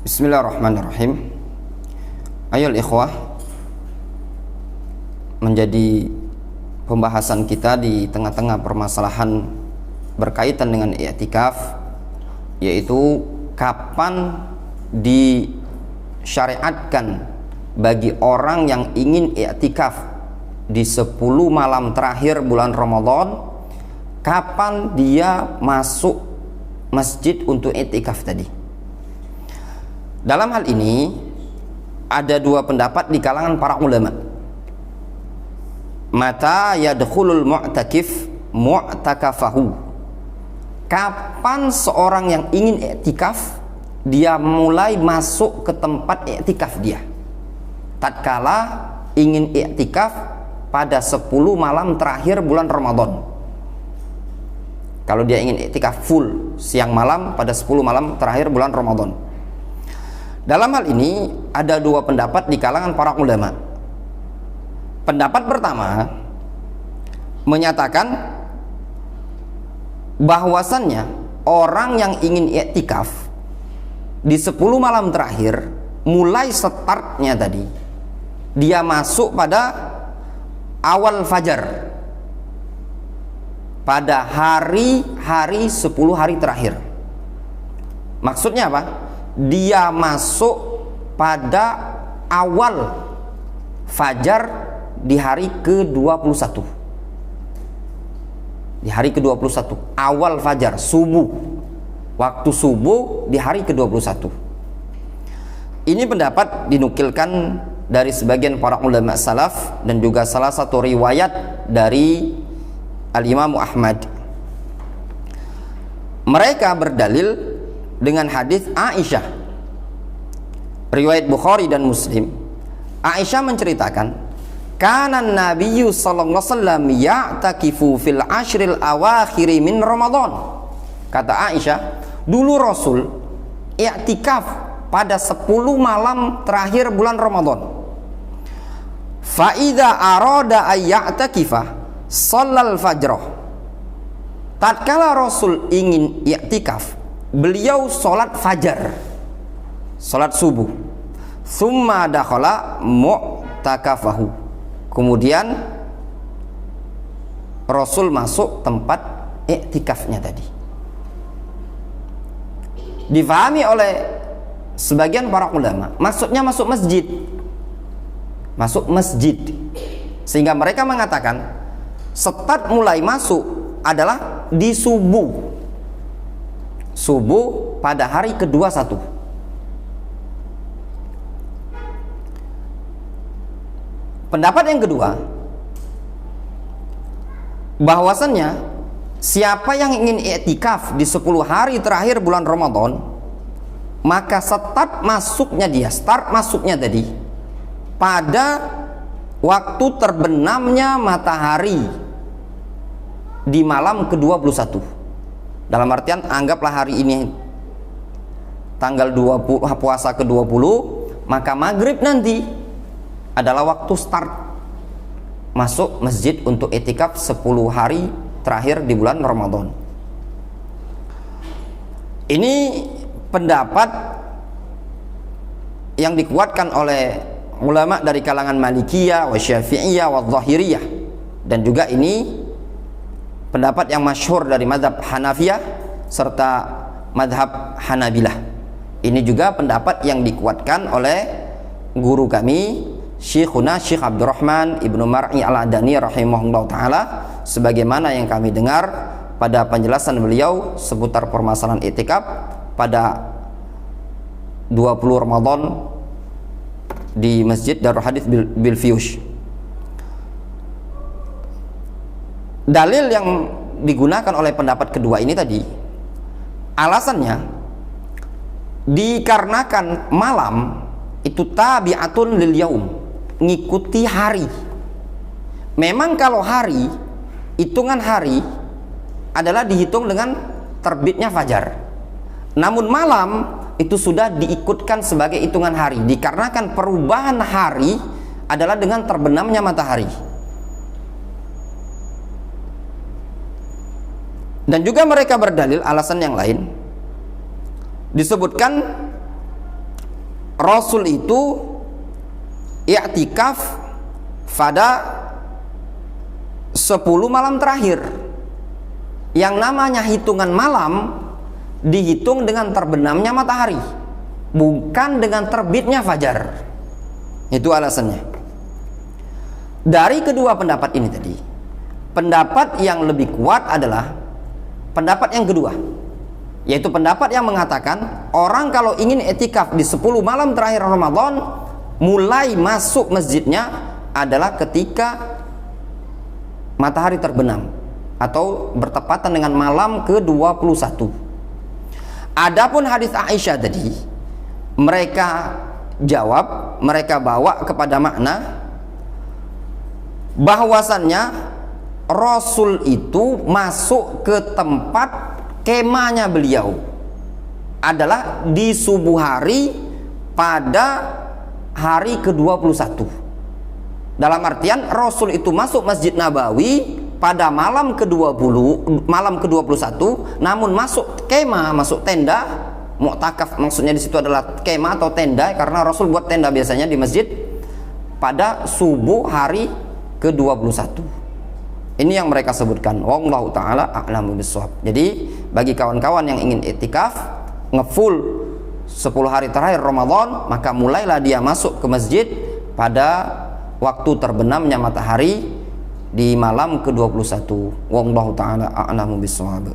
Bismillahirrahmanirrahim. Ayol ikhwah, menjadi pembahasan kita di tengah-tengah permasalahan berkaitan dengan i'tikaf, yaitu kapan disyariatkan bagi orang yang ingin i'tikaf di 10 malam terakhir bulan Ramadan, kapan dia masuk masjid untuk i'tikaf tadi. Dalam hal ini ada dua pendapat di kalangan para ulama. Mata yadkhulul mu'takif mu'takafahu. Kapan seorang yang ingin i'tikaf dia mulai masuk ke tempat i'tikaf dia? Tatkala ingin i'tikaf pada 10 malam terakhir bulan Ramadan. Kalau dia ingin i'tikaf full siang malam pada 10 malam terakhir bulan Ramadan. Dalam hal ini ada dua pendapat di kalangan para ulama. Pendapat pertama menyatakan bahwasannya orang yang ingin i'tikaf di 10 malam terakhir, mulai startnya tadi dia masuk pada awal fajar, pada hari-hari 10 hari terakhir. Maksudnya apa? Dia masuk pada awal fajar di hari ke-21. Di hari ke-21, awal fajar, subuh. Waktu subuh di hari ke-21. Ini pendapat dinukilkan dari sebagian para ulama salaf dan juga salah satu riwayat dari Al-Imam Ahmad. Mereka berdalil dengan hadis Aisyah, riwayat Bukhari dan Muslim. Aisyah menceritakan, kana Nabiyyu sallallahu alaihi wasallam ya'takifu fil ashril awakhir min Ramadan. Kata Aisyah, dulu Rasul i'tikaf pada 10 malam terakhir bulan Ramadan. Fa idza arada ay ya'takifa shallal fajr. Tatkala Rasul ingin i'tikaf, beliau sholat fajar, sholat subuh. Summa dakhala mu'takafahu. Kemudian Rasul masuk tempat i'tikafnya tadi. Difahami oleh sebagian para ulama, maksudnya masuk masjid. Masuk masjid. Sehingga mereka mengatakan start mulai masuk adalah di subuh. Subuh pada hari ke-21. Pendapat yang kedua, bahwasannya siapa yang ingin i'tikaf di 10 hari terakhir bulan Ramadan, maka start masuknya tadi pada waktu terbenamnya matahari di malam ke-21. Dalam artian, anggaplah hari ini tanggal 20 puasa ke-20, maka maghrib nanti adalah waktu start masuk masjid untuk i'tikaf 10 hari terakhir di bulan Ramadan. Ini pendapat yang dikuatkan oleh ulama dari kalangan Malikiyah, wa Syafi'iyah, wa Zahiriyah, dan juga ini pendapat yang masyhur dari mazhab Hanafiyah serta mazhab Hanabilah. Ini juga pendapat yang dikuatkan oleh guru kami Syekhuna Syekh Abdurrahman Ibnu Mar'i Al-Adani rahimahullah ta'ala, sebagaimana yang kami dengar pada penjelasan beliau seputar permasalahan i'tikaf pada 20 Ramadan di Masjid Darul Hadits Bilfiush. Dalil yang digunakan oleh pendapat kedua ini tadi, alasannya dikarenakan malam itu tabi'atun lil yaum, ngikuti hari. Memang kalau hari, hitungan hari adalah dihitung dengan terbitnya fajar. Namun malam itu sudah diikutkan sebagai hitungan hari, dikarenakan perubahan hari adalah dengan terbenamnya matahari. Dan juga mereka berdalil alasan yang lain, disebutkan Rasul itu i'tikaf pada 10 malam terakhir. Yang namanya hitungan malam dihitung dengan terbenamnya matahari, bukan dengan terbitnya fajar. Itu alasannya. Dari kedua pendapat ini tadi, pendapat yang lebih kuat adalah pendapat yang kedua, yaitu pendapat yang mengatakan orang kalau ingin etikaf di 10 malam terakhir Ramadan, mulai masuk masjidnya adalah ketika matahari terbenam atau bertepatan dengan malam ke-21. Adapun hadis Aisyah tadi, mereka jawab, mereka bawa kepada makna bahwasannya Rasul itu masuk ke tempat kemahnya beliau adalah di subuh hari pada hari ke-21. Dalam artian Rasul itu masuk Masjid Nabawi pada malam ke-20, malam ke-21, namun masuk kemah, masuk tenda, mu'takaf maksudnya di situ adalah kemah atau tenda, karena Rasul buat tenda biasanya di masjid pada subuh hari ke-21. Ini yang mereka sebutkan. Wallahu taala a'lamu bissawab. Jadi bagi kawan-kawan yang ingin iktikaf ngefull 10 hari terakhir Ramadan, maka mulailah dia masuk ke masjid pada waktu terbenamnya matahari di malam ke-21. Wallahu taala a'lamu bissawab.